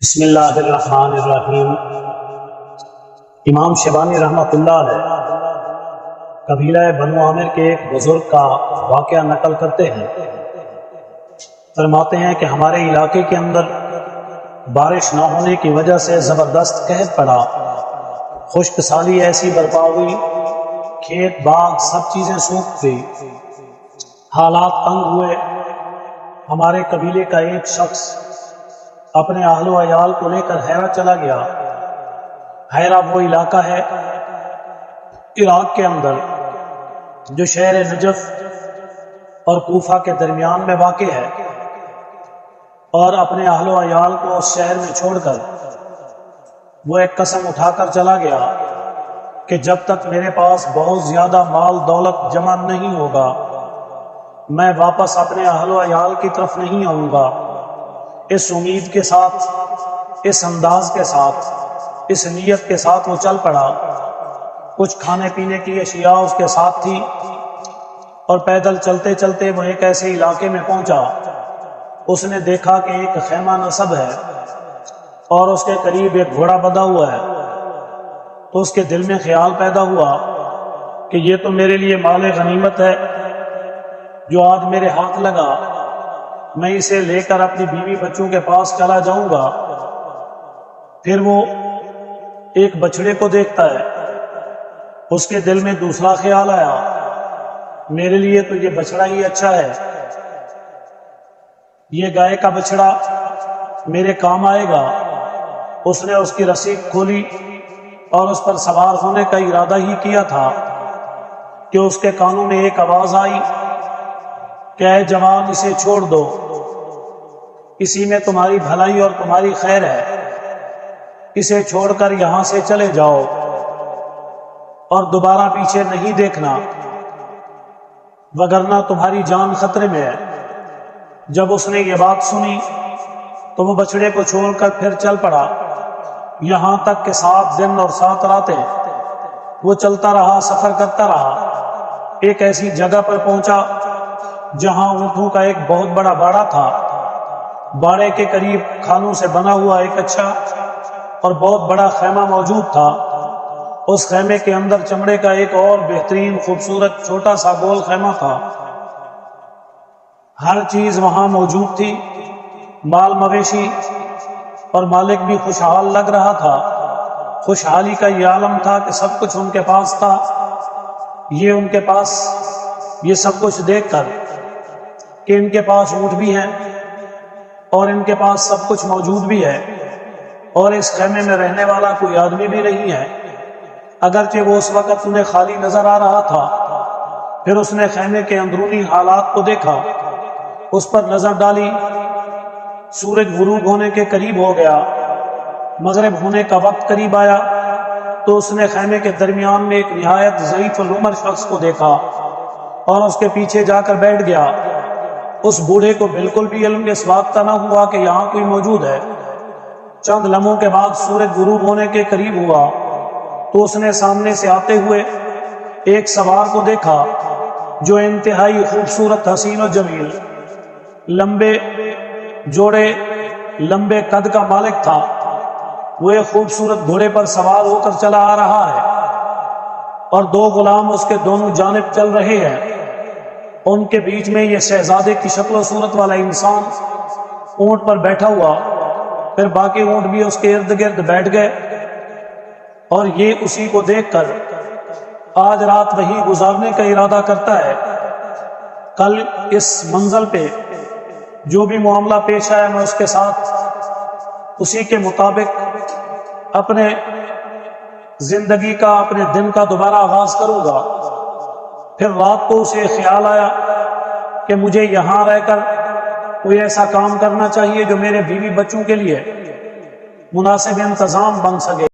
بسم اللہ الرحمن الرحیم۔ امام شیبانی رحمۃ اللہ علیہ قبیلہ بنو عامر کے ایک بزرگ کا واقعہ نقل کرتے ہیں۔ فرماتے ہیں کہ ہمارے علاقے کے اندر بارش نہ ہونے کی وجہ سے زبردست قحط پڑا، خشک سالی ایسی برپا ہوئی، کھیت باغ سب چیزیں سوکھ گئی، حالات تنگ ہوئے۔ ہمارے قبیلے کا ایک شخص اپنے اہل و عیال کو لے کر حیرہ چلا گیا۔ حیرہ وہ علاقہ ہے عراق کے اندر جو شہر نجف اور کوفہ کے درمیان میں واقع ہے، اور اپنے اہل و عیال کو اس شہر میں چھوڑ کر وہ ایک قسم اٹھا کر چلا گیا کہ جب تک میرے پاس بہت زیادہ مال دولت جمع نہیں ہوگا میں واپس اپنے اہل و عیال کی طرف نہیں آؤں گا۔ اس امید کے ساتھ، اس انداز کے ساتھ، اس نیت کے ساتھ وہ چل پڑا۔ کچھ کھانے پینے کی اشیاء اس کے ساتھ تھی، اور پیدل چلتے چلتے وہ ایک ایسے علاقے میں پہنچا۔ اس نے دیکھا کہ ایک خیمہ نصب ہے اور اس کے قریب ایک گھوڑا بندھا ہوا ہے، تو اس کے دل میں خیال پیدا ہوا کہ یہ تو میرے لیے مال غنیمت ہے جو آج میرے ہاتھ لگا، میں اسے لے کر اپنی بیوی بچوں کے پاس چلا جاؤں گا۔ پھر وہ ایک بچڑے کو دیکھتا ہے، اس کے دل میں دوسرا خیال آیا، میرے لیے تو یہ بچڑا ہی اچھا ہے، یہ گائے کا بچڑا میرے کام آئے گا۔ اس نے اس کی رسی کھولی اور اس پر سوار ہونے کا ارادہ ہی کیا تھا کہ اس کے کانوں میں ایک آواز آئی کہ اے جوان، اسے چھوڑ دو، اسی میں تمہاری بھلائی اور تمہاری خیر ہے، اسے چھوڑ کر یہاں سے چلے جاؤ اور دوبارہ پیچھے نہیں دیکھنا، وگرنہ تمہاری جان خطرے میں ہے۔ جب اس نے یہ بات سنی تو وہ بچڑے کو چھوڑ کر پھر چل پڑا، یہاں تک کہ 7 دن اور 7 راتیں وہ چلتا رہا، سفر کرتا رہا۔ ایک ایسی جگہ پر پہنچا جہاں اونٹوں کا ایک بہت بڑا باڑا تھا۔ باڑے کے قریب کھانوں سے بنا ہوا ایک اچھا اور بہت بڑا خیمہ موجود تھا۔ اس خیمے کے اندر چمڑے کا ایک اور بہترین خوبصورت چھوٹا سا گول خیمہ تھا۔ ہر چیز وہاں موجود تھی، مال مویشی، اور مالک بھی خوشحال لگ رہا تھا۔ خوشحالی کا یہ عالم تھا کہ سب کچھ ان کے پاس تھا۔ یہ ان کے پاس یہ سب کچھ دیکھ کر کہ ان کے پاس اونٹ بھی ہیں اور ان کے پاس سب کچھ موجود بھی ہے، اور اس خیمے میں رہنے والا کوئی آدمی بھی نہیں ہے، اگرچہ وہ اس وقت انہیں خالی نظر آ رہا تھا۔ پھر اس نے خیمے کے اندرونی حالات کو دیکھا، اس پر نظر ڈالی۔ سورج غروب ہونے کے قریب ہو گیا، مغرب ہونے کا وقت قریب آیا تو اس نے خیمے کے درمیان میں ایک نہایت ضعیف العمر شخص کو دیکھا اور اس کے پیچھے جا کر بیٹھ گیا۔ اس بوڑھے کو بالکل بھی علم اس بات کا نہ ہوا کہ یہاں کوئی موجود ہے۔ چند لمحوں کے بعد سورج غروب ہونے کے قریب ہوا تو اس نے سامنے سے آتے ہوئے ایک سوار کو دیکھا جو انتہائی خوبصورت، حسین و جمیل، لمبے جوڑے، لمبے قد کا مالک تھا۔ وہ ایک خوبصورت گھوڑے پر سوار ہو کر چلا آ رہا ہے، اور 2 غلام اس کے دونوں جانب چل رہے ہیں۔ ان کے بیچ میں یہ شہزادے کی شکل و صورت والا انسان اونٹ پر بیٹھا ہوا، پھر باقی اونٹ بھی اس کے ارد گرد بیٹھ گئے، اور یہ اسی کو دیکھ کر آج رات وہیں گزارنے کا ارادہ کرتا ہے۔ کل اس منزل پہ جو بھی معاملہ پیش آیا میں اس کے ساتھ اسی کے مطابق اپنے زندگی کا، اپنے دن کا دوبارہ آغاز کروں گا۔ پھر رات کو اسے خیال آیا کہ مجھے یہاں رہ کر کوئی ایسا کام کرنا چاہیے جو میرے بیوی بچوں کے لیے مناسب انتظام بن سکے۔